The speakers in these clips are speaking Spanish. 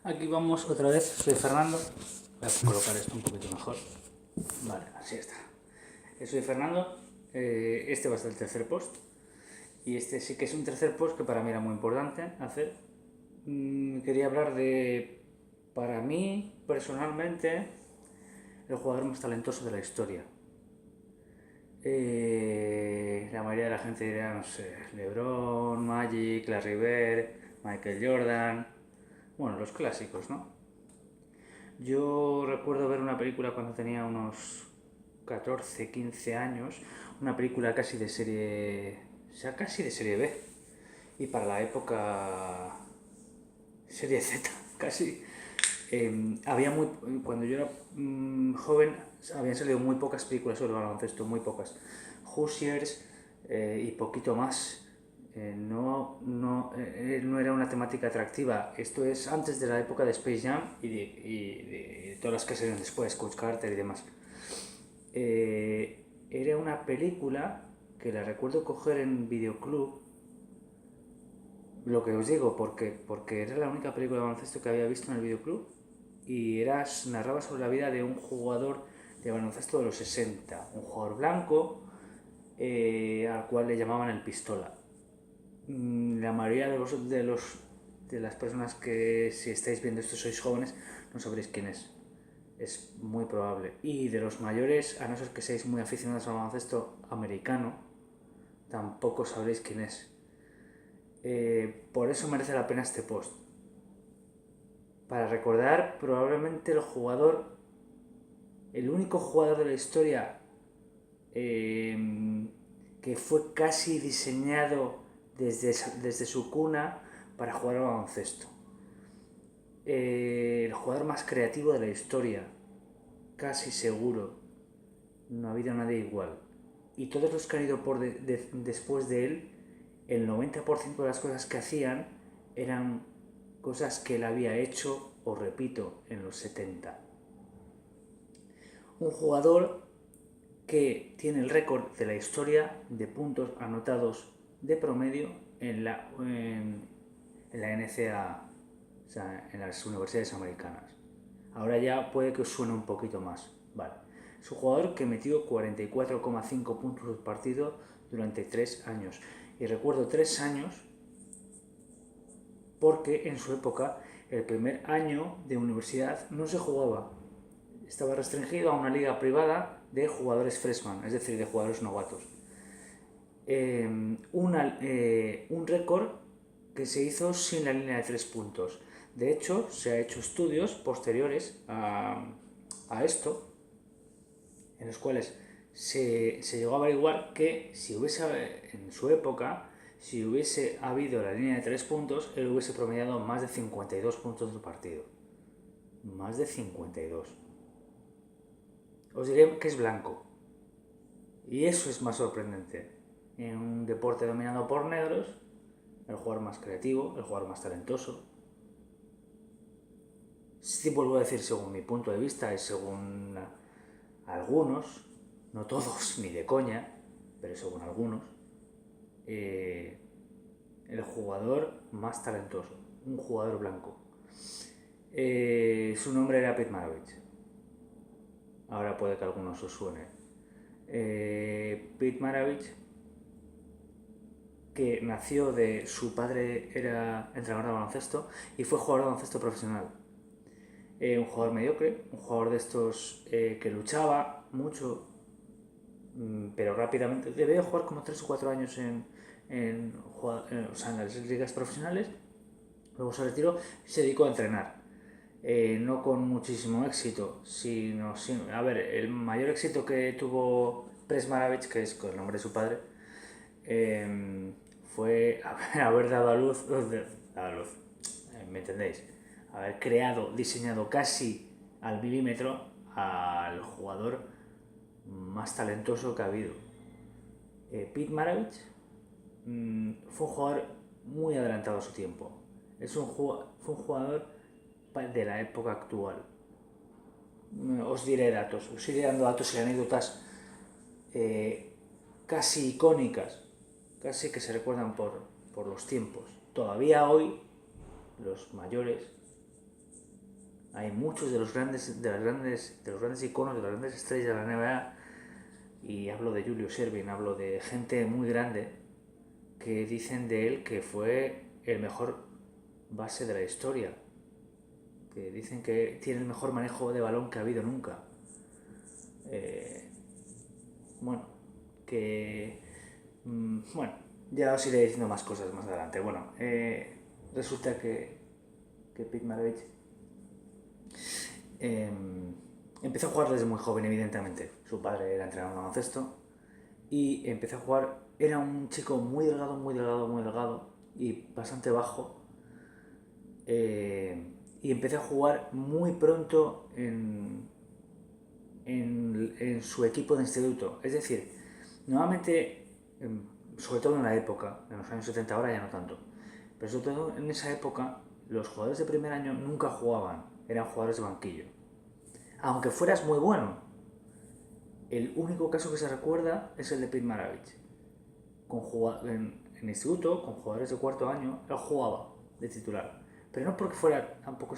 Aquí vamos otra vez, soy Fernando. Voy a colocar esto un poquito mejor. Vale, así está. Soy Fernando, este va a ser el tercer post. Y este sí que es un tercer post que para mí era muy importante hacer. Quería hablar de, para mí, personalmente, el jugador más talentoso de la historia. La mayoría de la gente dirá, no sé, LeBron, Magic, Larry Bird, Michael Jordan. Bueno, los clásicos, ¿no? Yo recuerdo ver una película cuando tenía unos 14, 15 años, una película casi de serie, o sea, casi de serie B. Y para la época serie Z, casi. Había muy, cuando yo era joven, habían salido muy pocas películas sobre baloncesto, muy pocas. Hoosiers y poquito más. No era una temática atractiva. Esto es antes de la época de Space Jam y de todas las que salieron después, Coach Carter y demás. Era una película que la recuerdo coger en videoclub. Lo que os digo, porque era la única película de baloncesto que había visto en el videoclub y narraba sobre la vida de un jugador de baloncesto de los 60, un jugador blanco al cual le llamaban el pistola. La mayoría de las personas que, si estáis viendo esto, sois jóvenes, no sabréis quién es. Es muy probable. Y de los mayores, a no ser que seáis muy aficionados al baloncesto americano, tampoco sabréis quién es. Por eso merece la pena este post. Para recordar probablemente el único jugador de la historia que fue casi diseñado desde su cuna para jugar al baloncesto. El jugador más creativo de la historia, casi seguro. No ha habido nadie igual. Y todos los que han ido después de él, el 90% de las cosas que hacían eran cosas que él había hecho, os repito, en los 70. Un jugador que tiene el récord de la historia de puntos anotados de promedio en la NCAA, o sea, en las universidades americanas. Ahora ya puede que os suene un poquito más. Vale. Es un jugador que metió 44,5 puntos por partido durante 3 años. Y recuerdo 3 años porque en su época el primer año de universidad no se jugaba. Estaba restringido a una liga privada de jugadores freshman, es decir, de jugadores novatos. Un récord que se hizo sin la línea de 3 puntos. De hecho, se han hecho estudios posteriores a esto, en los cuales se llegó a averiguar que en su época, si hubiese habido la línea de 3 puntos, él hubiese promediado más de 52 puntos por partido. Más de 52. Os diré que es blanco. Y eso es más sorprendente. En un deporte dominado por negros, el jugador más creativo, el jugador más talentoso. Sí, vuelvo a decir, según mi punto de vista y según algunos, no todos, ni de coña, pero según algunos, el jugador más talentoso, un jugador blanco. Su nombre era Pete Maravich. Ahora puede que a algunos os suene. Pete Maravich, que nació de su padre era entrenador de baloncesto y fue jugador de baloncesto profesional. Un jugador mediocre, un jugador de estos que luchaba mucho, pero rápidamente. Debió jugar como 3 o 4 años en las ligas profesionales. Luego se retiró y se dedicó a entrenar. No con muchísimo éxito, a ver, el mayor éxito que tuvo Pres Maravich, que es con el nombre de su padre, fue haber dado a luz, ¿me entendéis? Haber diseñado casi al milímetro al jugador más talentoso que ha habido. Pete Maravich fue un jugador muy adelantado a su tiempo. Fue un jugador de la época actual. Os iré dando datos y anécdotas casi icónicas, casi que se recuerdan por los tiempos. Todavía hoy, los mayores Hay muchos de los grandes iconos, de las grandes estrellas de la NBA, y hablo de Julius Erving, hablo de gente muy grande que dicen de él que fue el mejor base de la historia, que dicen que tiene el mejor manejo de balón que ha habido nunca. Bueno, que... bueno, ya os iré diciendo más cosas más adelante. Bueno, resulta que Pete Maravich empezó a jugar desde muy joven, evidentemente. Su padre era entrenador de baloncesto y empezó a jugar. Era un chico muy delgado, muy delgado, muy delgado y bastante bajo. Y empecé a jugar muy pronto en su equipo de instituto. Es decir, normalmente, sobre todo en la época, en los años 70, ahora ya no tanto, pero sobre todo en esa época, los jugadores de primer año nunca jugaban, eran jugadores de banquillo. Aunque fueras muy bueno, el único caso que se recuerda es el de Pete Maravich. En instituto, con jugadores de cuarto año, él jugaba de titular. Pero no porque fuera tampoco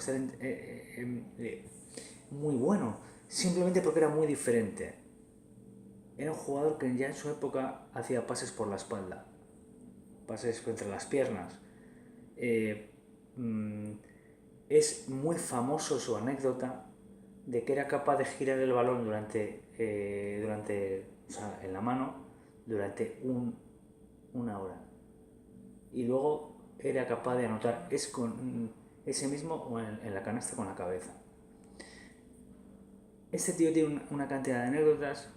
muy bueno, simplemente porque era muy diferente. Era un jugador que ya en su época hacía pases por la espalda, pases entre las piernas. Es muy famoso su anécdota de que era capaz de girar el balón en la mano durante una hora. Y luego era capaz de anotar con ese mismo o en la canasta con la cabeza. Este tío tiene una cantidad de anécdotas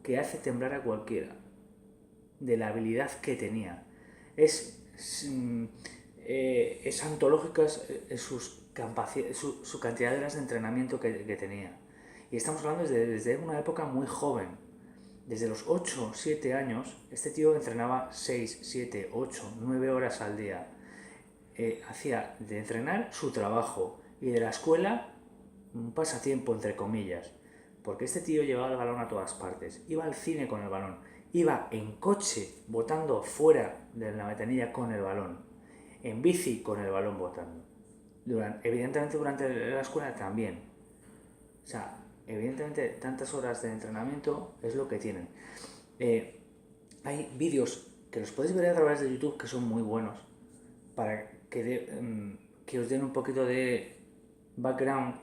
que hace temblar a cualquiera de la habilidad que tenía. Es antológicas su cantidad de horas de entrenamiento que tenía. Y estamos hablando desde una época muy joven. Desde los 8 o 7 años, este tío entrenaba 6, 7, 8, 9 horas al día. Hacía de entrenar su trabajo y de la escuela un pasatiempo, entre comillas. Porque este tío llevaba el balón a todas partes. Iba al cine con el balón. Iba en coche botando fuera de la ventanilla con el balón. En bici con el balón botando. Evidentemente durante la escuela también. O sea, evidentemente tantas horas de entrenamiento es lo que tienen. Hay vídeos que los podéis ver a través de YouTube que son muy buenos para que os den un poquito de background,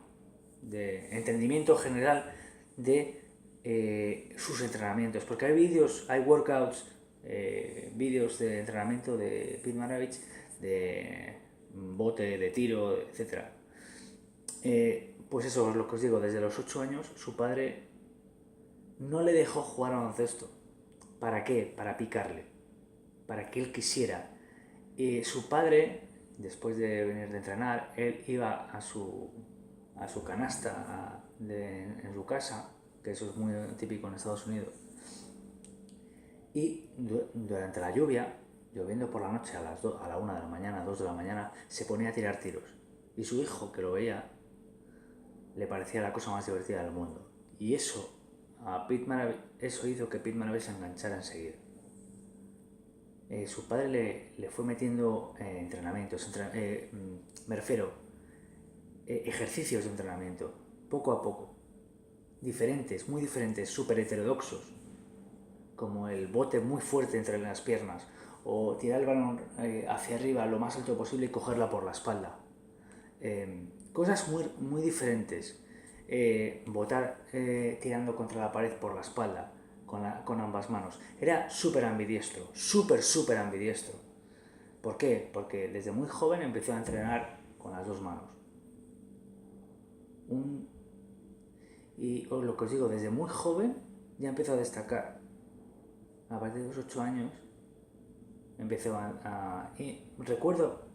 de entendimiento general de sus entrenamientos, porque hay workouts, vídeos de entrenamiento de Pete Maravich, de bote, de tiro, etc. Pues eso es lo que os digo, desde los 8 años su padre no le dejó jugar a baloncesto. ¿Para qué? Para picarle, para que él quisiera. Su padre, después de venir de entrenar, él iba a su canasta en su casa, que eso es muy típico en Estados Unidos, y durante la lluvia, lloviendo por la noche a la 1 de la mañana, 2 de la mañana, se ponía a tirar tiros. Y su hijo, que lo veía, le parecía la cosa más divertida del mundo. Y eso hizo que Pete Maravich se enganchara enseguida. Su padre le fue metiendo entrenamientos, me refiero, ejercicios de entrenamiento, poco a poco, diferentes, muy diferentes, súper heterodoxos, como el bote muy fuerte entre las piernas, o tirar el balón hacia arriba lo más alto posible y cogerla por la espalda. Cosas muy, muy diferentes. Botar tirando contra la pared por la espalda, con ambas manos. Era súper ambidiestro, súper ambidiestro. ¿Por qué? Porque desde muy joven empezó a entrenar con las dos manos. Y lo que os digo, desde muy joven ya empezó a destacar. A partir de los 8 años empezó recuerdo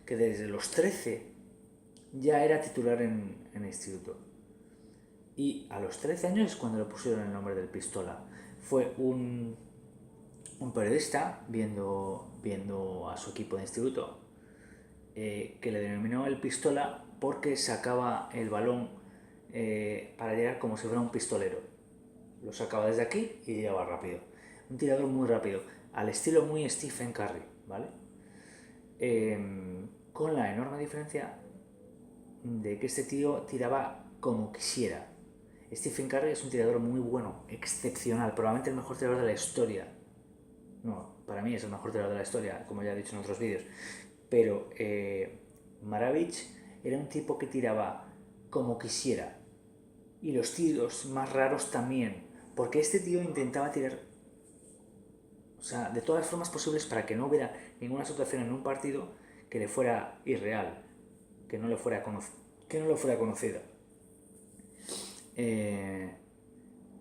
que desde los 13 ya era titular en el instituto. Y a los 13 años es cuando le pusieron el nombre del Pistola. Fue un periodista viendo a su equipo de instituto que le denominó el Pistola porque sacaba el balón para llegar como si fuera un pistolero. Lo sacaba desde aquí y llegaba rápido. Un tirador muy rápido, al estilo muy Stephen Curry, ¿vale? Con la enorme diferencia de que este tío tiraba como quisiera. Stephen Curry es un tirador muy bueno, excepcional, probablemente el mejor tirador de la historia. No, para mí es el mejor tirador de la historia, como ya he dicho en otros vídeos. Pero Maravich era un tipo que tiraba como quisiera. Y los tiros más raros también. Porque este tío intentaba tirar, o sea, de todas las formas posibles para que no hubiera ninguna situación en un partido que le fuera irreal, que no le fuera conocida.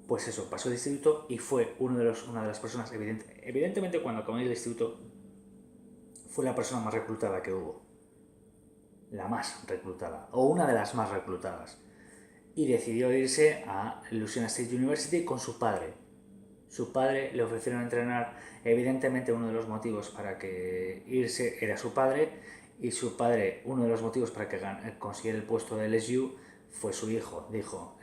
Pues eso, pasó el instituto y fue una de las personas, evidentemente cuando acabó el instituto, fue la persona más reclutada que hubo. La más reclutada, o una de las más reclutadas. Y decidió irse a Louisiana State University con su padre. Su padre le ofrecieron entrenar, evidentemente uno de los motivos para que irse era su padre, y su padre, uno de los motivos para que consiguiera el puesto de LSU fue su hijo.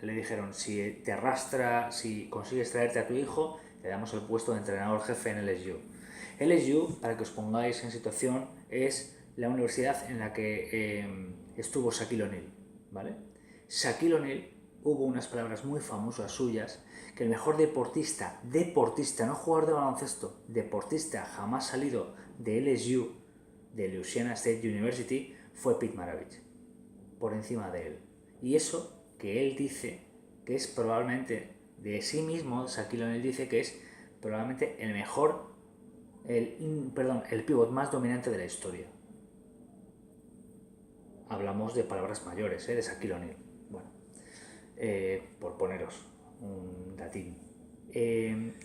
Le dijeron, si te arrastra, si consigues traerte a tu hijo, te damos el puesto de entrenador jefe en LSU. LSU, para que os pongáis en situación, es la universidad en la que estuvo Shaquille O'Neal, ¿vale? Shaquille O'Neal, hubo unas palabras muy famosas suyas, que el mejor deportista, no jugador de baloncesto, deportista jamás salido de LSU, de Louisiana State University, fue Pete Maravich, por encima de él. Y eso que él dice que es probablemente de sí mismo, Shaquille O'Neal dice que es probablemente el mejor, el pívot más dominante de la historia. Hablamos de palabras mayores, de Shaquille O'Neal. Bueno, por poneros un datín.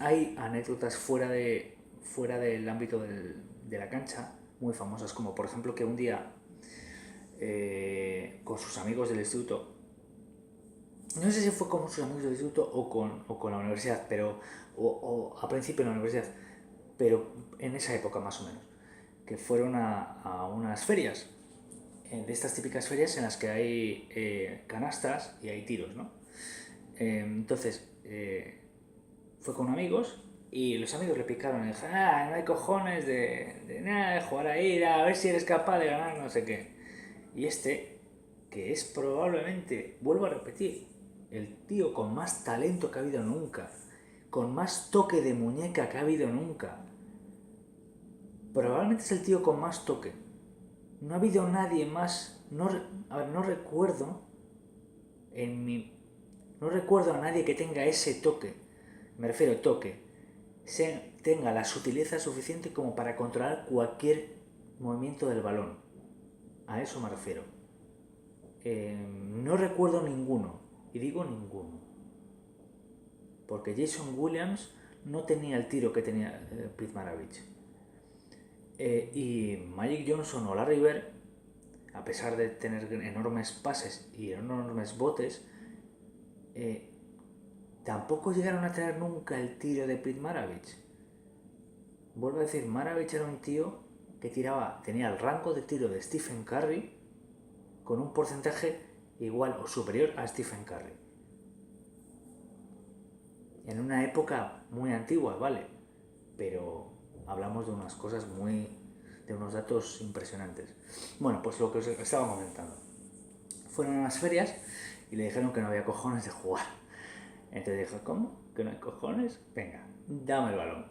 Hay anécdotas fuera del ámbito de la cancha muy famosas, como por ejemplo que un día con sus amigos del instituto, no sé si fue con sus amigos del instituto o con la universidad, pero o a principio en la universidad, pero en esa época más o menos, que fueron a unas ferias, de estas típicas ferias en las que hay canastas y hay tiros, ¿no? Entonces fue con amigos y los amigos le picaron y dijeron, no hay cojones de nada, de jugar ahí, a ver si eres capaz de ganar no sé qué. Y que es probablemente, vuelvo a repetir, el tío con más talento que ha habido nunca, con más toque de muñeca que ha habido nunca, probablemente es el tío con más toque. No ha habido nadie más, no recuerdo no recuerdo a nadie que tenga ese toque, me refiero toque, tenga la sutileza suficiente como para controlar cualquier movimiento del balón. A eso me refiero. No recuerdo ninguno, y digo ninguno, porque Jason Williams no tenía el tiro que tenía Pete Maravich. Y Magic Johnson o Larry Bird, a pesar de tener enormes pases y enormes botes, tampoco llegaron a tener nunca el tiro de Pete Maravich. Vuelvo a decir, Maravich era un tío que tenía el rango de tiro de Stephen Curry con un porcentaje igual o superior a Stephen Curry. En una época muy antigua, vale, pero hablamos de unas cosas de unos datos impresionantes. Bueno, pues lo que os estaba comentando. Fueron a unas ferias y le dijeron que no había cojones de jugar. Entonces dijo, ¿cómo? ¿Que no hay cojones? Venga, dame el balón.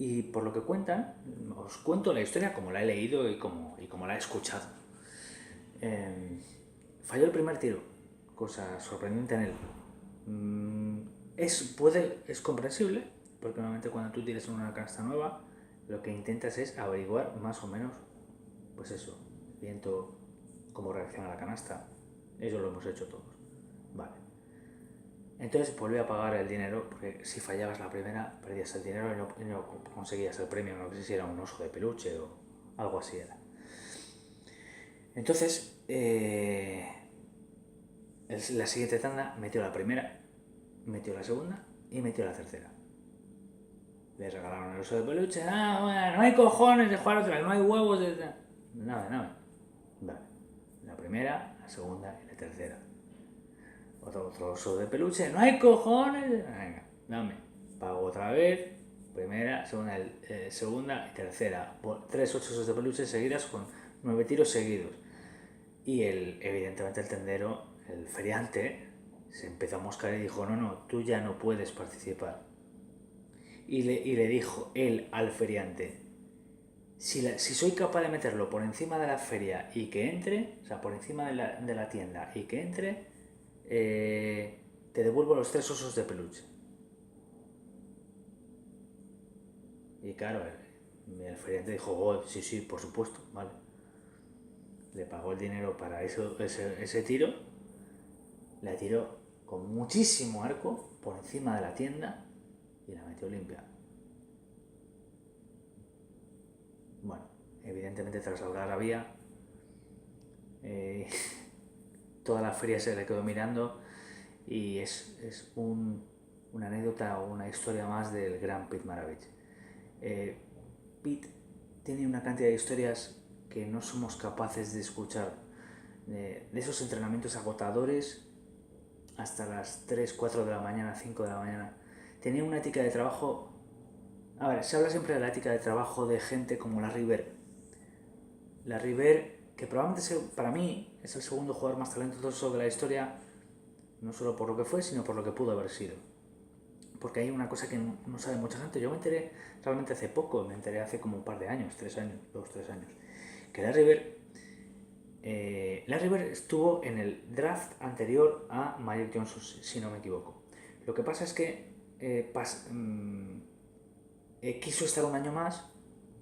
Y por lo que cuentan, os cuento la historia como la he leído y como la he escuchado. Falló el primer tiro, cosa sorprendente en él. Es comprensible, porque normalmente cuando tú tiras en una canasta nueva, lo que intentas es averiguar más o menos, pues eso, viendo cómo reacciona la canasta. Eso lo hemos hecho todos. Vale. Entonces volví a pagar el dinero, porque si fallabas la primera, perdías el dinero y no conseguías el premio, no sé si era un oso de peluche o algo así era. Entonces, la siguiente tanda metió la primera, metió la segunda y metió la tercera. Le regalaron el oso de peluche, bueno, no hay cojones de jugar otra vez, no hay huevos de... Nada. Vale, la primera, la segunda y la tercera. Otro oso de peluche, no hay cojones. Venga, dame. Pago otra vez. Primera, segunda y tercera. 3 osos de peluche seguidas con 9 tiros seguidos. Y evidentemente el tendero, el feriante, se empezó a moscar y dijo, no, tú ya no puedes participar. Y le dijo él al feriante, si soy capaz de meterlo por encima de la feria y que entre, o sea, por encima de la tienda y que entre, te devuelvo los 3 osos de peluche. Y claro, el feriante dijo, oh, sí, por supuesto, vale. Le pagó el dinero para ese tiro, la tiró con muchísimo arco por encima de la tienda y la metió limpia. Bueno, evidentemente tras la algarabía, toda la feria se le quedó mirando y es una anécdota o una historia más del gran Pete Maravich. Pete tiene una cantidad de historias que no somos capaces de escuchar, de esos entrenamientos agotadores hasta las 3, 4 de la mañana, 5 de la mañana. Tenía una ética de trabajo. A ver, se habla siempre de la ética de trabajo de gente como Larry Bird. Larry Bird, que probablemente para mí es el segundo jugador más talentoso de la historia, no solo por lo que fue, sino por lo que pudo haber sido. Porque hay una cosa que no sabe mucha gente. Yo me enteré realmente hace poco, me enteré hace como un par de años, 3 años, 2-3 años, que Larry Bird estuvo en el draft anterior a Magic Johnson, si no me equivoco. Lo que pasa es que quiso estar un año más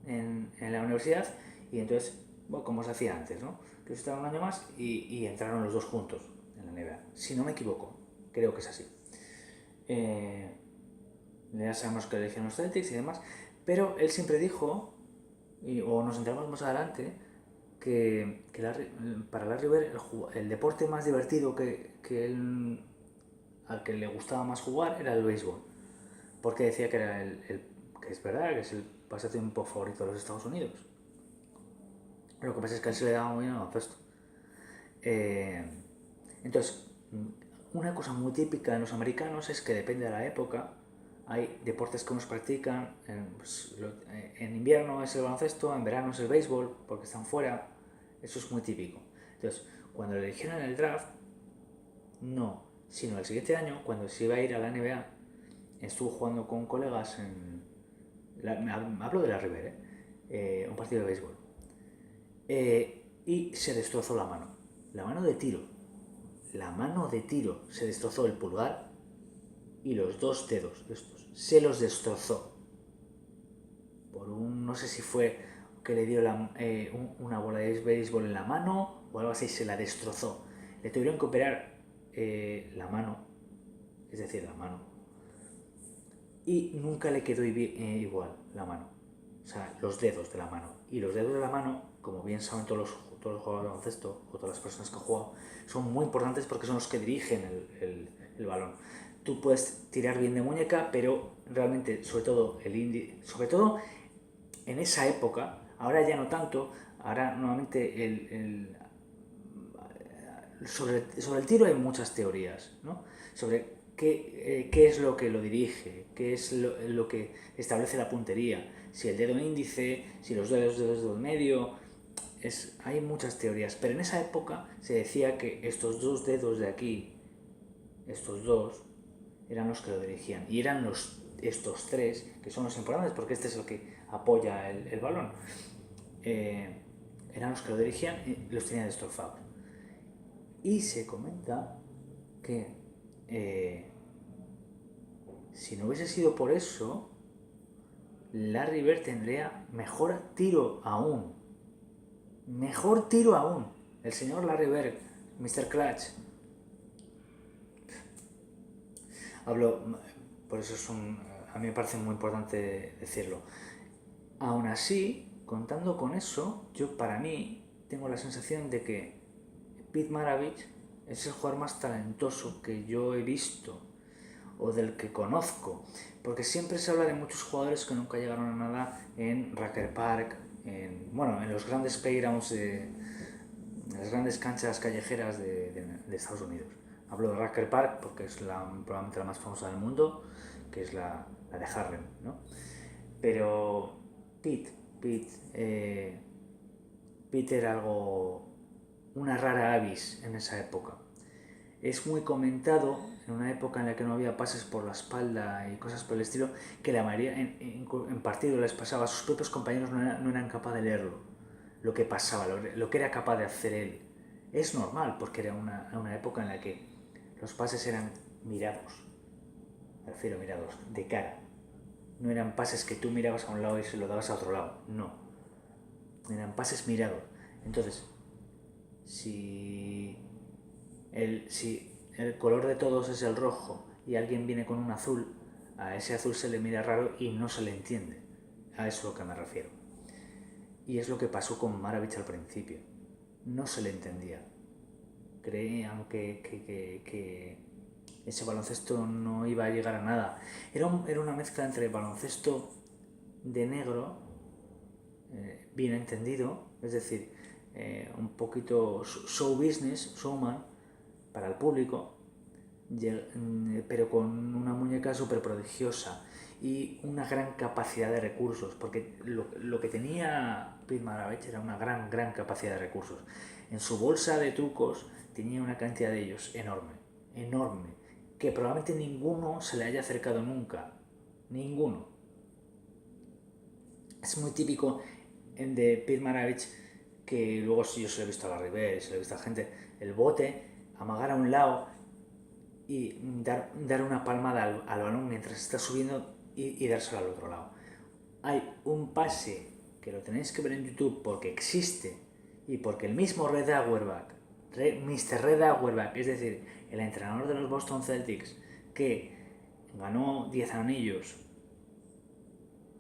en la universidad y entonces, bueno, como se hacía antes, ¿no? Quiso estar un año más y entraron los dos juntos en la NBA. Si no me equivoco, creo que es así. Ya sabemos que eligieron los Celtics y demás, pero él siempre dijo, o nos enteramos más adelante, que para Larry Bird el deporte más divertido al que le gustaba más jugar era el béisbol, porque decía que era que es verdad, que es el pasatiempo favorito de los Estados Unidos. Lo que pasa es que a él se le daba muy bien el baloncesto. Entonces, una cosa muy típica en los americanos es que depende de la época, hay deportes que unos practican, en invierno es el baloncesto, en verano es el béisbol, porque están fuera, eso es muy típico. Entonces, cuando le eligieron en el draft, no, sino el siguiente año, cuando se iba a ir a la NBA, estuvo jugando con colegas hablo de la River, un partido de béisbol, y se destrozó la mano de tiro, se destrozó el pulgar y los 2 dedos estos, se los destrozó. No sé si fue que le dio una bola de béisbol en la mano o algo así, se la destrozó. Le tuvieron que operar la mano, es decir, la mano, y nunca le quedó igual la mano, o sea, los dedos de la mano. Y los dedos de la mano, como bien saben todos los jugadores de baloncesto o todas las personas que han jugado, son muy importantes porque son los que dirigen el balón. Tú puedes tirar bien de muñeca, pero realmente, sobre todo en esa época, ahora ya no tanto, ahora normalmente sobre el tiro hay muchas teorías, ¿no? Sobre qué es lo que lo dirige, qué es lo que establece la puntería, si el dedo índice, si los dedos del medio, hay muchas teorías, pero en esa época se decía que estos 2 dedos de aquí, estos 2, eran los que lo dirigían, y eran estos 3 que son los importantes, porque este es el que apoya el balón, eran los que lo dirigían y los tenían destrozados. Y se comenta que si no hubiese sido por eso, Larry Bird tendría mejor tiro aún. Mejor tiro aún. El señor Larry Bird, Mr. Clutch. Por eso a mí me parece muy importante decirlo. Aún así, contando con eso, para mí, tengo la sensación de que Pete Maravich es el jugador más talentoso que yo he visto o del que conozco, porque siempre se habla de muchos jugadores que nunca llegaron a nada en Rucker Park, en los grandes playgrounds, en las grandes canchas callejeras de Estados Unidos. Hablo de Rucker Park porque es probablemente la más famosa del mundo, que es la de Harlem, ¿no? Pero Pete Peter algo, una rara avis en esa época. Es muy comentado en una época en la que no había pases por la espalda y cosas por el estilo, que la mayoría en partido les pasaba, a sus propios compañeros no eran capaces de leerlo, lo que pasaba, lo que era capaz de hacer él. Es normal, porque era una época en la que los pases eran mirados, me refiero mirados, de cara. No eran pases que tú mirabas a un lado y se lo dabas a otro lado, no. Eran pases mirados. Entonces, si el color de todos es el rojo y alguien viene con un azul, a ese azul se le mira raro y no se le entiende. A eso es lo que me refiero. Y es lo que pasó con Maravich al principio. No se le entendía. Creían que ese baloncesto no iba a llegar a nada. Era una mezcla entre baloncesto de negro, bien entendido, es decir, un poquito show business, showman, para el público, pero con una muñeca súper prodigiosa y una gran capacidad de recursos, porque lo que tenía Pete Maravich era una gran capacidad de recursos. En su bolsa de trucos tenía una cantidad de ellos enorme, que probablemente ninguno se le haya acercado nunca. Ninguno. Es muy típico de Pete Maravich, que luego yo se lo he visto a Larry Bird, se lo he visto a gente, el bote, amagar a un lado y dar una palmada al balón mientras está subiendo y dárselo al otro lado. Hay un pase que lo tenéis que ver en YouTube porque existe y porque el mismo Red Auerbach, Mr. Red Auerbach, es decir, el entrenador de los Boston Celtics, que ganó 10 anillos,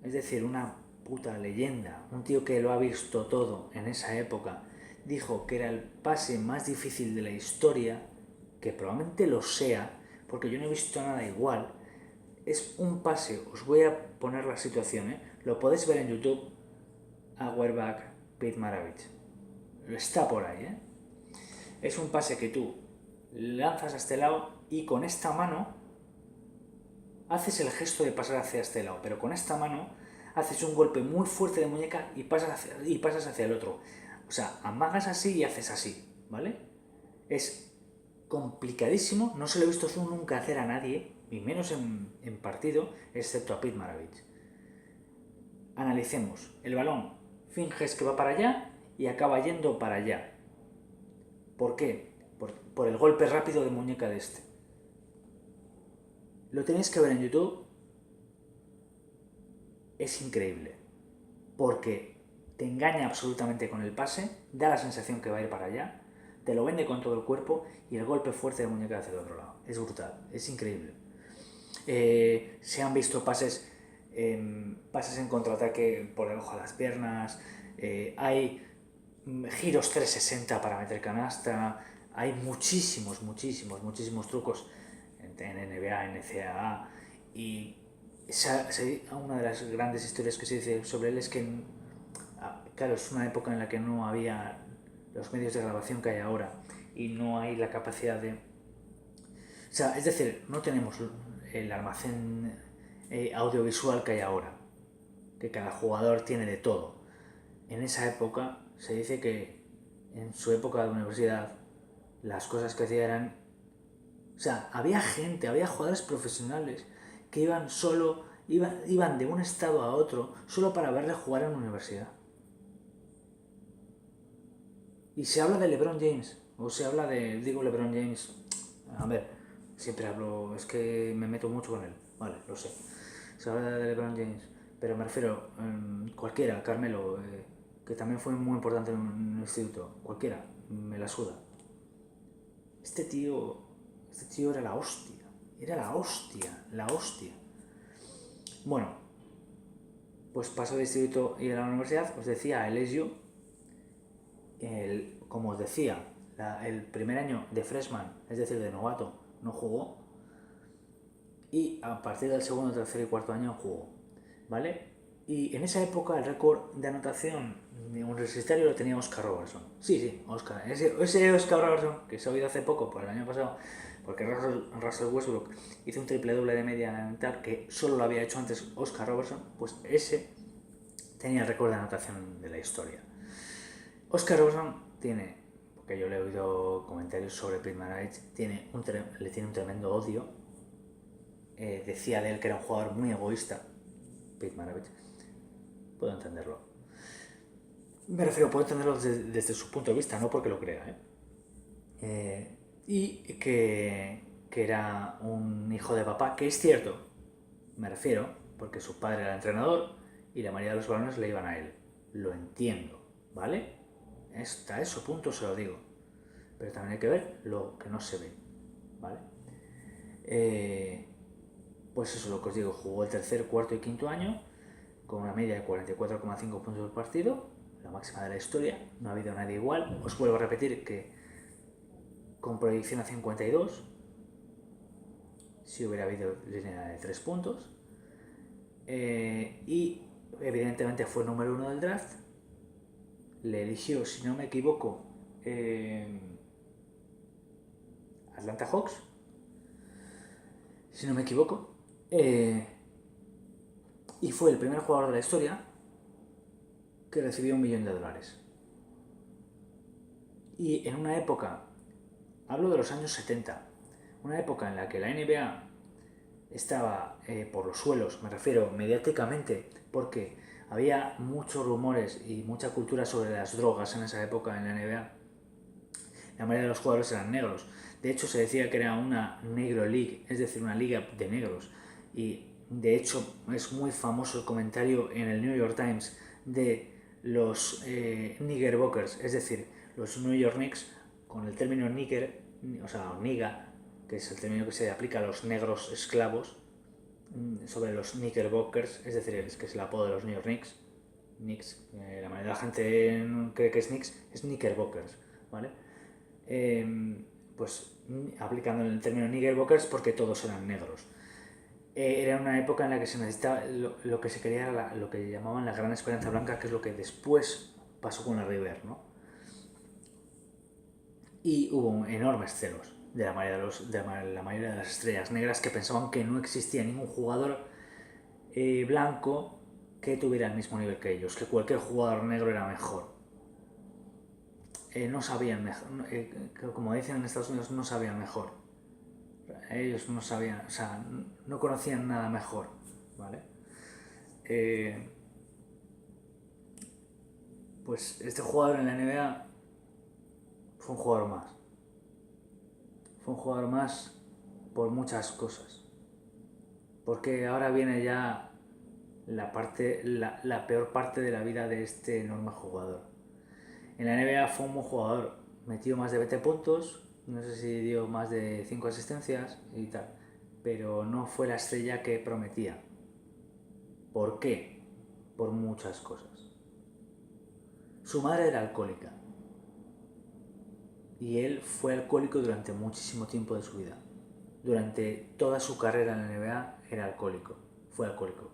es decir, una puta leyenda, un tío que lo ha visto todo en esa época, dijo que era el pase más difícil de la historia, que probablemente lo sea, porque yo no he visto nada igual. Es un pase, os voy a poner la situación, lo podéis ver en YouTube, Auerbach, Pete Maravich. Está por ahí, Es un pase que tú lanzas a este lado y con esta mano haces el gesto de pasar hacia este lado, pero con esta mano haces un golpe muy fuerte de muñeca y pasas hacia el otro. O sea, amagas así y haces así, ¿vale? Es complicadísimo, no se lo he visto nunca hacer a nadie, y menos en partido, excepto a Pete Maravich. Analicemos. El balón finges que va para allá y acaba yendo para allá. ¿Por qué? Por el golpe rápido de muñeca de este. Lo tenéis que ver en YouTube. Es increíble. Porque te engaña absolutamente con el pase, da la sensación que va a ir para allá, te lo vende con todo el cuerpo y el golpe fuerte de muñeca hacia el otro lado. Es brutal, es increíble. Se han visto pases en contraataque por debajo de las piernas, hay giros 360 para meter canasta, hay muchísimos trucos en NBA, en NCAA, y una de las grandes historias que se dice sobre él es que, claro, es una época en la que no había los medios de grabación que hay ahora y no hay la capacidad de... O sea, es decir, no tenemos el almacén audiovisual que hay ahora, que cada jugador tiene de todo. En esa época se dice que en su época de universidad las cosas que hacía eran... O sea, había jugadores profesionales que iban de un estado a otro solo para verle jugar en la universidad. Y se habla de LeBron James, o se habla de, digo LeBron James, a ver, siempre hablo, es que me meto mucho con él, vale, lo sé. Se habla de LeBron James, pero me refiero, cualquiera, Carmelo, que también fue muy importante en un instituto, cualquiera, me la suda. Este tío era la hostia. Bueno, pues pasó de instituto y a la universidad, os decía, a LSU, como os decía, el primer año de freshman, es decir, de novato, no jugó, y a partir del segundo, tercer y cuarto año jugó, ¿vale? Y en esa época el récord de anotación universitario lo tenía Oscar Robertson. Sí, Oscar. Ese Oscar Robertson, que se ha oído hace poco, por el año pasado, porque Russell Westbrook hizo un triple doble de media en tal, que solo lo había hecho antes Oscar Robertson, pues ese tenía el récord de anotación de la historia. Oscar Robertson tiene, porque yo le he oído comentarios sobre Pete Maravich, le tiene un tremendo odio. Decía de él que era un jugador muy egoísta, Pete Maravich. Puedo entenderlo. Me refiero, puedo entenderlo desde su punto de vista, no porque lo crea, ¿eh? Y que era un hijo de papá, que es cierto, me refiero, porque su padre era entrenador y la mayoría de los balones le iban a él. Lo entiendo, ¿vale? Hasta ese punto se lo digo. Pero también hay que ver lo que no se ve, ¿vale? Pues eso, lo que os digo, jugó el tercer, cuarto y quinto año con una media de 44,5 puntos por partido, la máxima de la historia, no ha habido nadie igual. Os vuelvo a repetir que con proyección a 52, si hubiera habido línea de 3 puntos, y evidentemente fue número 1 del draft. Le eligió, si no me equivoco, Atlanta Hawks, si no me equivoco, y fue el primer jugador de la historia que recibió $1 millón. Y en una época, hablo de los años 70, una época en la que la NBA estaba por los suelos, me refiero mediáticamente, porque había muchos rumores y mucha cultura sobre las drogas en esa época en la NBA. La mayoría de los jugadores eran negros. De hecho, se decía que era una Negro League, es decir, una liga de negros. Y de hecho, es muy famoso el comentario en el New York Times de los Knickerbockers, es decir, los New York Knicks, con el término nigger, o sea, niga, que es el término que se aplica a los negros esclavos, sobre los Knickerbockers, es decir, es que es el apodo de los New York Knicks. Knicks, la mayoría de la gente cree que es Knicks, es Knickerbockers, ¿vale? Pues aplicando el término Knickerbockers porque todos eran negros. Era una época en la que se necesitaba lo que se quería, lo que llamaban la gran esperanza blanca, que es lo que después pasó con la River, ¿no? Y hubo enormes celos de la mayoría de las estrellas negras, que pensaban que no existía ningún jugador blanco que tuviera el mismo nivel que ellos, que cualquier jugador negro era mejor. No sabían mejor, como dicen en Estados Unidos, no sabían mejor. Ellos no sabían, o sea, no conocían nada mejor, ¿vale? Pues este jugador en la NBA fue un jugador más. Fue un jugador más por muchas cosas. Porque ahora viene ya la peor parte de la vida de este enorme jugador. En la NBA fue un buen jugador, metió más de 20 puntos, no sé si dio más de 5 asistencias y tal, pero no fue la estrella que prometía. ¿Por qué? Por muchas cosas. Su madre era alcohólica y él fue alcohólico durante muchísimo tiempo de su vida. Durante toda su carrera en la NBA era alcohólico, fue alcohólico.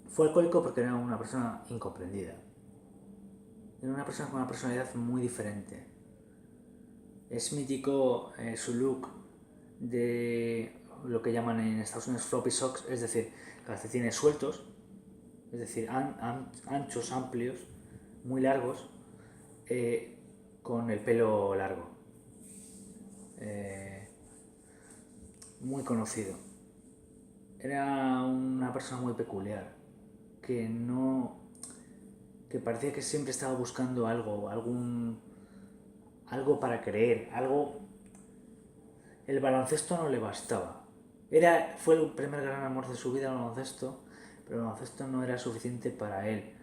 Fue alcohólico porque era una persona incomprendida. Era una persona con una personalidad muy diferente. Es mítico su look de lo que llaman en Estados Unidos floppy socks, es decir, calcetines sueltos, es decir, anchos, amplios, muy largos, con el pelo largo. Muy conocido. Era una persona muy peculiar, que no... que parecía que siempre estaba buscando algo, algo para creer, algo... El baloncesto no le bastaba. Fue el primer gran amor de su vida el baloncesto, pero el baloncesto no era suficiente para él.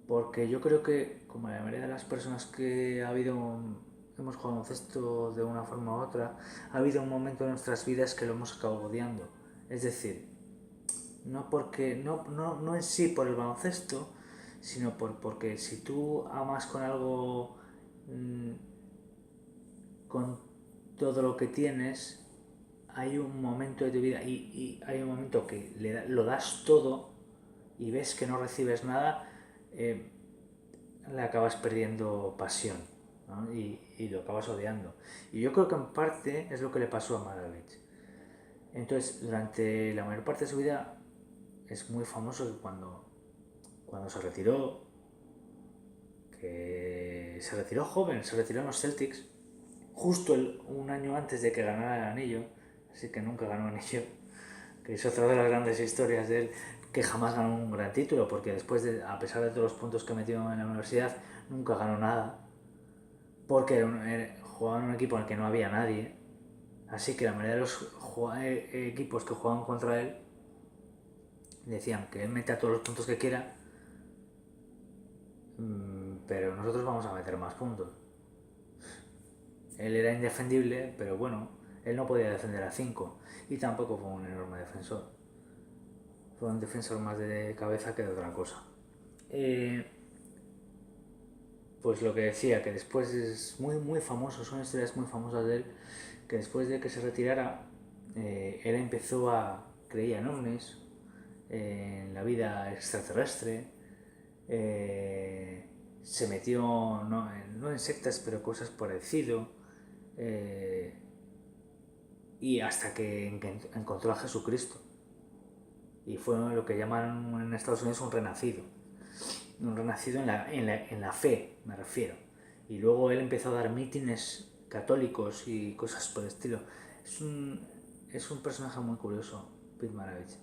Porque yo creo que, como la mayoría de las personas que hemos jugado baloncesto de una forma u otra, ha habido un momento en nuestras vidas que lo hemos acabado odiando. Es decir, no en sí por el baloncesto, sino porque si tú amas con algo, con todo lo que tienes, hay un momento de tu vida y hay un momento que lo das todo y ves que no recibes nada, le acabas perdiendo pasión, ¿no? Y lo acabas odiando. Y yo creo que en parte es lo que le pasó a Maravich. Entonces, durante la mayor parte de su vida es muy famoso que cuando se retiró que se retiró joven, se retiró en los Celtics, justo un año antes de que ganara el anillo, así que nunca ganó anillo, que es otra de las grandes historias de él, que jamás ganó un gran título, porque después de, a pesar de todos los puntos que metió en la universidad, nunca ganó nada, porque jugaba en un equipo en el que no había nadie, así que la mayoría de los equipos que jugaban contra él decían que él meta todos los puntos que quiera, pero nosotros vamos a meter más puntos. Él era indefendible, pero bueno, él no podía defender a 5 y tampoco fue un enorme defensor. Fue un defensor más de cabeza que de otra cosa. Pues lo que decía, que después es muy famoso, son historias muy famosas de él, que después de que se retirara, él empezó creía en ovnis, en la vida extraterrestre, se metió, no en sectas, pero cosas por el cielo, y hasta que encontró a Jesucristo. Y fue lo que llaman en Estados Unidos un renacido. Un renacido en la fe, me refiero. Y luego él empezó a dar mítines católicos y cosas por el estilo. Es un personaje muy curioso, Pete Maravich.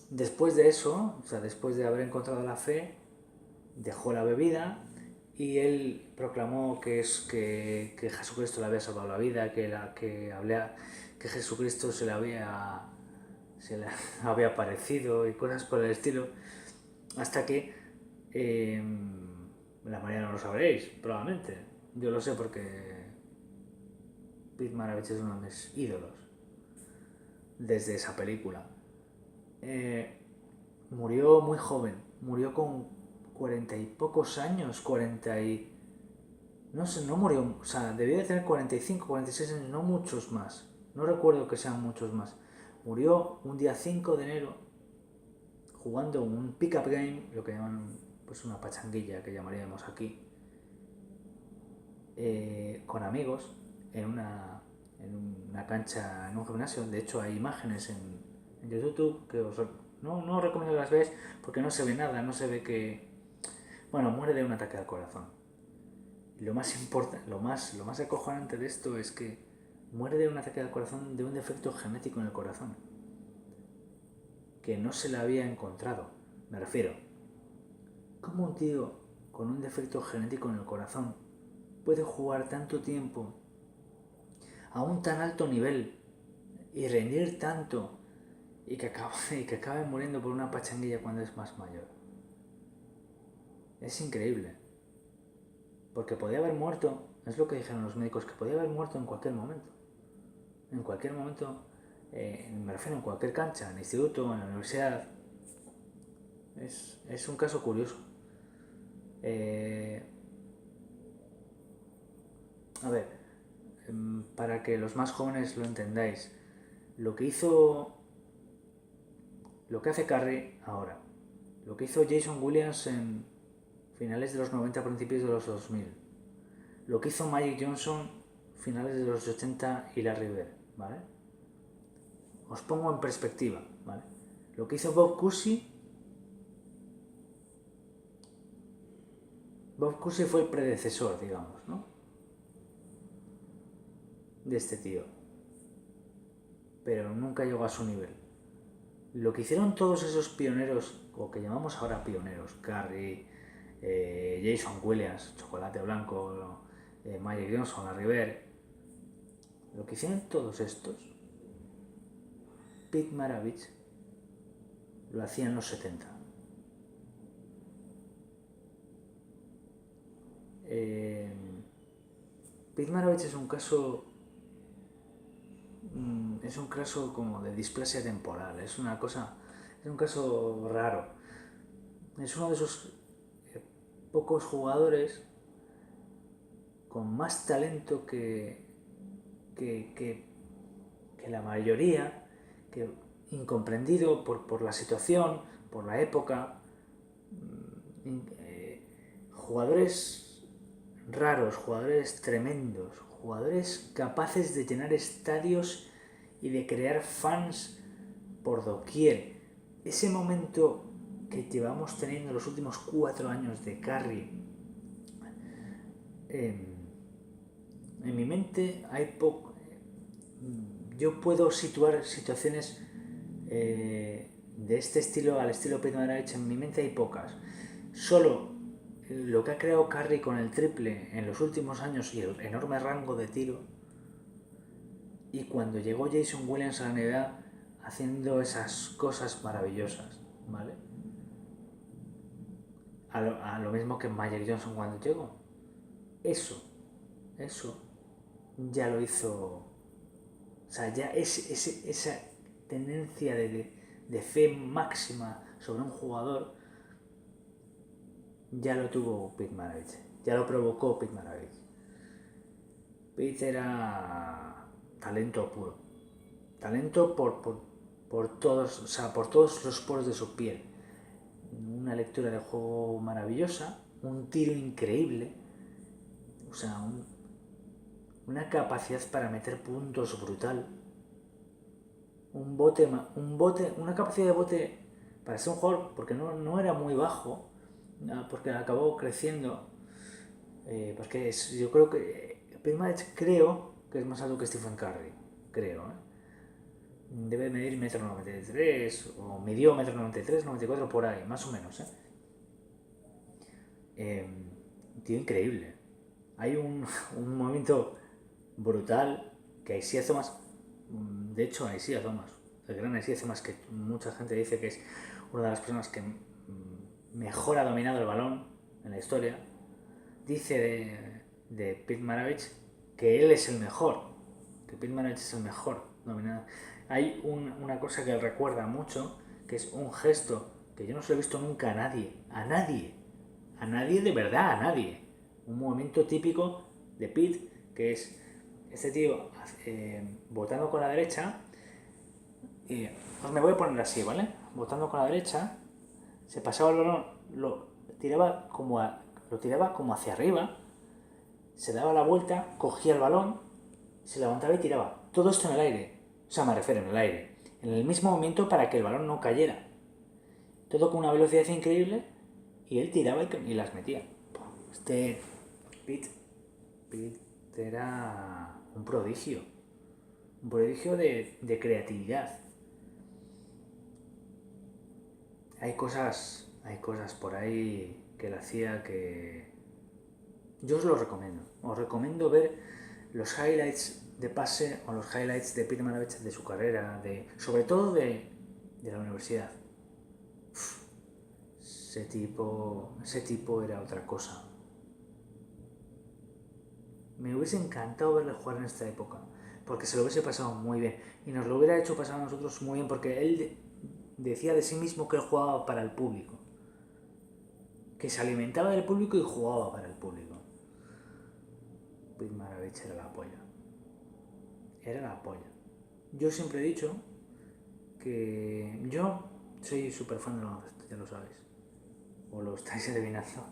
Después de eso, o sea, después de haber encontrado la fe, dejó la bebida y él proclamó que Jesucristo le había salvado la vida, que Jesucristo se le había aparecido y cosas por el estilo, hasta que la mayoría no lo sabréis, probablemente. Yo lo sé porque Pete Maravich es uno de mis ídolos desde esa película. Murió muy joven, murió con 40 y pocos años, 40 y... No sé, no murió, o sea, debía de tener 45, 46 años, no muchos más. No recuerdo que sean muchos más. Murió un día 5 de enero jugando un pick-up game, lo que llaman pues una pachanguilla que llamaríamos aquí, con amigos en una cancha, en un gimnasio. De hecho hay imágenes en YouTube que no recomiendo que las veáis porque no se ve nada, no se ve que... Bueno, muere de un ataque al corazón. Y lo más importante, lo más acojonante de esto es que muere de un ataque al corazón de un defecto genético en el corazón que no se le había encontrado. Me refiero, ¿cómo un tío con un defecto genético en el corazón puede jugar tanto tiempo a un tan alto nivel y rendir tanto y que acabe muriendo por una pachanguilla cuando es más mayor? Es increíble. Porque podía haber muerto, es lo que dijeron los médicos, que podía haber muerto en cualquier momento. En cualquier momento, me refiero en cualquier cancha, en el instituto, en la universidad. Es un caso curioso. A ver, para que los más jóvenes lo entendáis, lo que hace Curry ahora, lo que hizo Jason Williams en finales de los 90, principios de los 2000, lo que hizo Magic Johnson finales de los 80 y Larry Bird, ¿vale? Os pongo en perspectiva, ¿vale? Lo que hizo Bob Cousy fue el predecesor, digamos, ¿no? De este tío. Pero nunca llegó a su nivel. Lo que hicieron todos esos pioneros, o que llamamos ahora pioneros, Curry, Jason Williams, Chocolate Blanco, Magic Johnson, Larry Bird, lo que hicieron todos estos, Pete Maravich lo hacía en los 70. Pete Maravich es un caso como de displasia temporal, es un caso raro. Es uno de esos pocos jugadores con más talento que la mayoría, que incomprendido por la situación, por la época. Jugadores raros, jugadores tremendos, jugadores capaces de llenar estadios y de crear fans por doquier. Ese momento que llevamos teniendo los últimos 4 años de Curry, en mi mente hay poco. Yo puedo situar situaciones de este estilo al estilo Pete Maravich. En mi mente hay pocas. Solo lo que ha creado Curry con el triple en los últimos años y el enorme rango de tiro, y cuando llegó Jason Williams a la NBA haciendo esas cosas maravillosas, ¿vale? A lo mismo que Magic Johnson cuando llegó. Eso ya lo hizo. O sea, ya esa tendencia de fe máxima sobre un jugador ya lo tuvo Pete Maravich, ya lo provocó Pete Maravich. Pete era talento puro, talento por todos, o sea, por todos los poros de su piel. Una lectura de juego maravillosa, un tiro increíble, o sea, una capacidad para meter puntos brutal, una capacidad de bote para ser un jugador, porque no era muy bajo, porque acabó creciendo, porque yo creo que Pete Maravich creo que es más alto que Stephen Curry, creo, debe medir 1,93 m, o midió 1,93 m, 94 por ahí, más o menos, tío increíble. Hay un momento brutal que Isaiah Thomas, de hecho Isaiah Thomas, el gran Isaiah Thomas, que mucha gente dice que es una de las personas que mejor ha dominado el balón en la historia, dice de Pete Maravich que él es el mejor, que Pete Maravich es el mejor dominador. Hay una cosa que él recuerda mucho, que es un gesto que yo no se lo he visto nunca a nadie de verdad, a nadie. Un movimiento típico de Pete, que es este tío botando con la derecha, pues me voy a poner así, ¿vale? Botando con la derecha, se pasaba el balón, lo tiraba como hacia arriba, se daba la vuelta, cogía el balón, se levantaba y tiraba. Todo esto en el aire, o sea, me refiero en el aire, en el mismo momento para que el balón no cayera. Todo con una velocidad increíble, y él tiraba y las metía. Este Pete era un prodigio de creatividad. Hay cosas por ahí que él hacía que yo os lo recomiendo. Os recomiendo ver los highlights de pase o los highlights de Pete Maravich de su carrera, sobre todo de la universidad. Ese tipo era otra cosa. Me hubiese encantado verle jugar en esta época, porque se lo hubiese pasado muy bien y nos lo hubiera hecho pasar a nosotros muy bien, porque él decía de sí mismo que él jugaba para el público, que se alimentaba del público y jugaba para el público. Pete Maravich era la polla. Era la polla. Yo siempre he dicho que yo soy súper fan del baloncesto, ya lo sabéis, o lo estáis adivinando.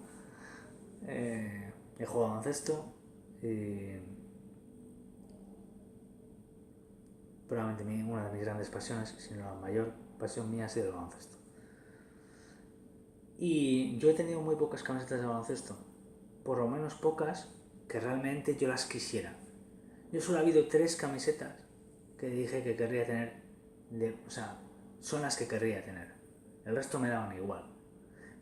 He jugado baloncesto. Probablemente una de mis grandes pasiones, si no la mayor pasión mía, ha sido el baloncesto. Y yo he tenido muy pocas camisetas de baloncesto, por lo menos pocas que realmente yo las quisiera. Yo solo he habido 3 camisetas que dije que querría tener, o sea, son las que querría tener. El resto me daban igual.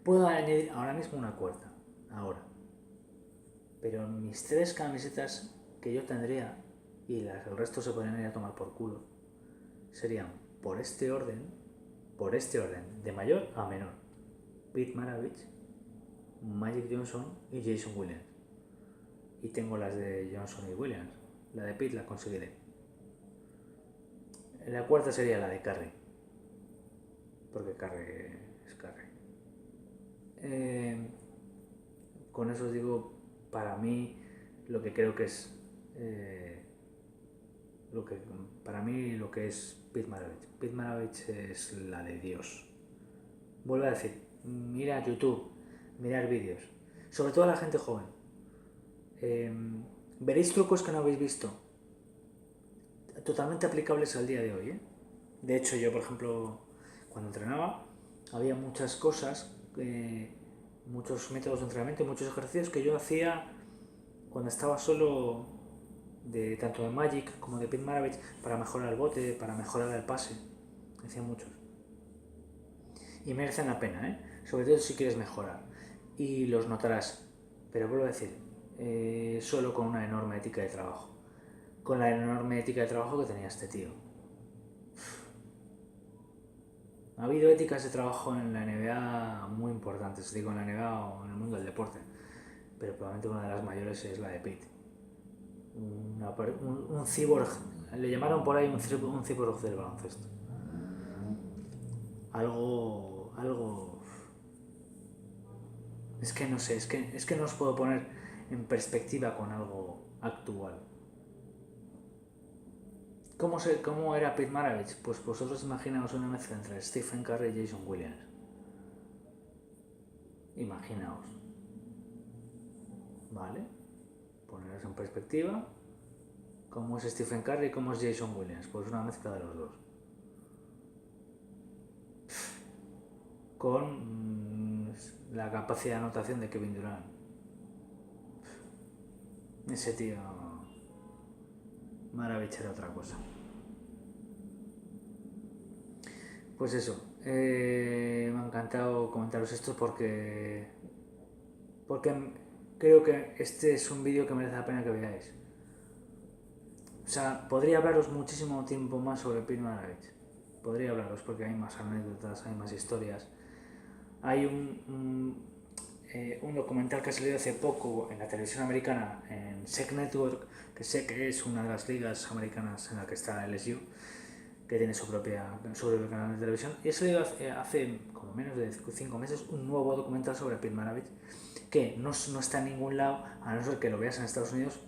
Puedo añadir ahora mismo una cuarta, ahora. Pero mis 3 camisetas que yo tendría, y el resto se podrían ir a tomar por culo, serían por este orden, de mayor a menor: Pete Maravich, Magic Johnson y Jason Williams. Y tengo las de Johnson y Williams. La de Pete la conseguiré. La cuarta sería la de Curry, porque Curry es Curry. Con eso os digo, para mí, lo que creo que es lo que es Pete Maravich. Pete Maravich es la de Dios. Vuelvo a decir, mira YouTube, mirar vídeos, sobre todo a la gente joven. Veréis trucos que no habéis visto, totalmente aplicables al día de hoy. De hecho, yo, por ejemplo, cuando entrenaba, había muchas cosas, muchos métodos de entrenamiento, muchos ejercicios que yo hacía cuando estaba solo, de tanto de Magic como de Pete Maravich, para mejorar el bote, para mejorar el pase. Hacía muchos. Y merecen la pena, sobre todo si quieres mejorar. Y los notarás. Pero vuelvo a decir, solo con una enorme ética de trabajo. Con la enorme ética de trabajo que tenía este tío. Ha habido éticas de trabajo en la NBA muy importantes, digo en la NBA o en el mundo del deporte, pero probablemente una de las mayores es la de Pete. Un cyborg, le llamaron por ahí un cyborg del baloncesto. Algo. Es que no sé, es que no os puedo poner en perspectiva con algo actual. ¿Cómo era Pete Maravich? Pues vosotros imaginaos una mezcla entre Stephen Curry y Jason Williams. Imaginaos. ¿Vale? Poneros en perspectiva. ¿Cómo es Stephen Curry y cómo es Jason Williams? Pues una mezcla de los dos. Con la capacidad de anotación de Kevin Durant. Ese tío Maravich era otra cosa. Pues eso, me ha encantado comentaros esto porque creo que este es un vídeo que merece la pena que veáis. O sea, podría hablaros muchísimo tiempo más sobre Pete Maravich. Podría hablaros porque hay más anécdotas, hay más historias. Hay un documental que ha salido hace poco en la televisión americana, en SEC Network, que sé que es una de las ligas americanas en la que está LSU, que tiene su propio canal de televisión. Y ha salido hace como menos de 5 meses un nuevo documental sobre Pete Maravich, que no está en ningún lado, a no ser que lo veas en Estados Unidos,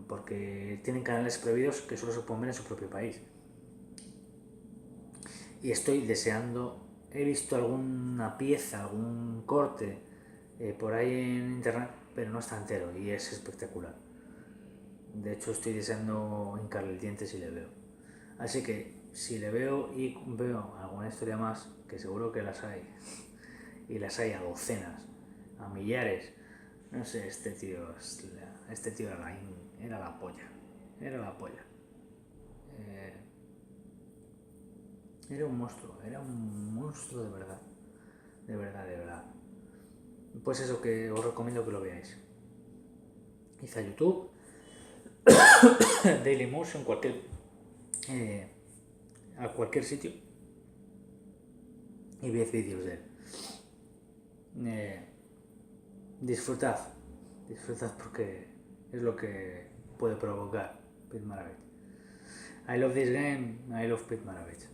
porque tienen canales prohibidos que solo se pueden ver en su propio país. Y estoy deseando, he visto alguna pieza, algún corte por ahí en internet, pero no está entero y es espectacular. De hecho estoy deseando hincarle el diente si le veo. Así que si le veo y veo alguna historia más, que seguro que las hay, y las hay a docenas, a millares, no sé, este tío era la polla. Era la polla. Era un monstruo de verdad. De verdad, de verdad. Pues eso, que os recomiendo que lo veáis. Hice a YouTube, Dailymotion, a cualquier sitio, y veis vídeos de él. Disfrutad porque es lo que puede provocar Pete Maravich. I love this game, I love Pete Maravich.